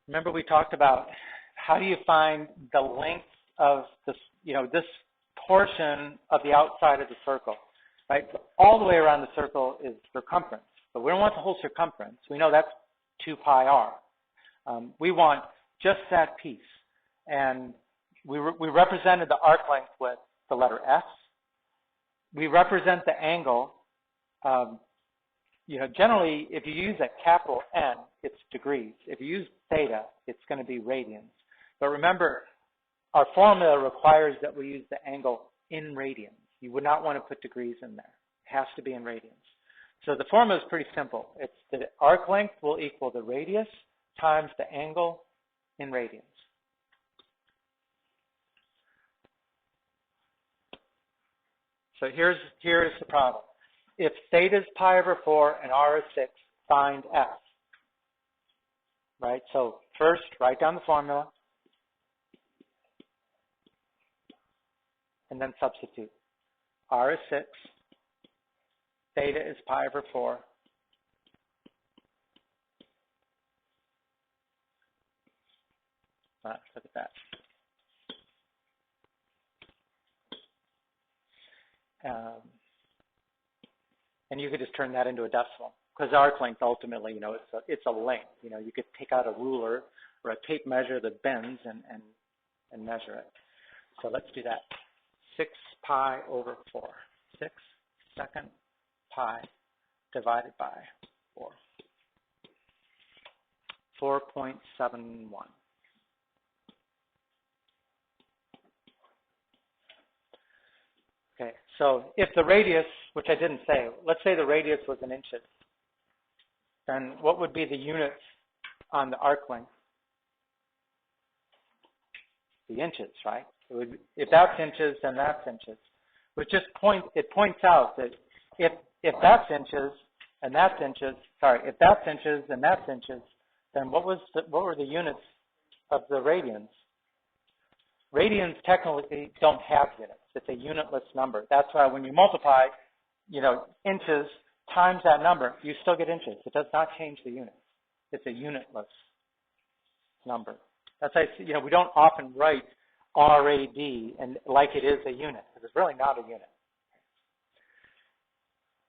Remember we talked about how do you find the length of this, this portion of the outside of the circle, right? So all the way around the circle is circumference, but we don't want the whole circumference. We know that's 2 pi r. We want just that piece, and we represented the arc length with the letter S. We represent the angle. Generally, if you use a capital N, it's degrees. If you use theta, it's going to be radians. But remember, our formula requires that we use the angle in radians. You would not want to put degrees in there. It has to be in radians. So the formula is pretty simple. It's the arc length will equal the radius times the angle in radians. So here's the problem. If theta is pi over 4 and r is 6, find f. Right? So first, write down the formula, and then substitute. R is 6, theta is pi over 4. Let's look at that. And you could just turn that into a decimal, because arc length ultimately, it's a length. You could take out a ruler or a tape measure that bends and measure it. So let's do that. 6 pi over 4. 6 second pi divided by 4. 4.71. Okay, so if the radius, which I didn't say, let's say the radius was in inches, then what would be the units on the arc length? The inches, right? If that's inches, then that's inches. Which just points out that if that's inches and that's inches, if that's inches and that's inches, then what were the units of the radians? Radians technically don't have units. It's a unitless number. That's why when you multiply, inches times that number, you still get inches. It does not change the units. It's a unitless number. That's why, we don't often write RAD and like it is a unit, because it's really not a unit.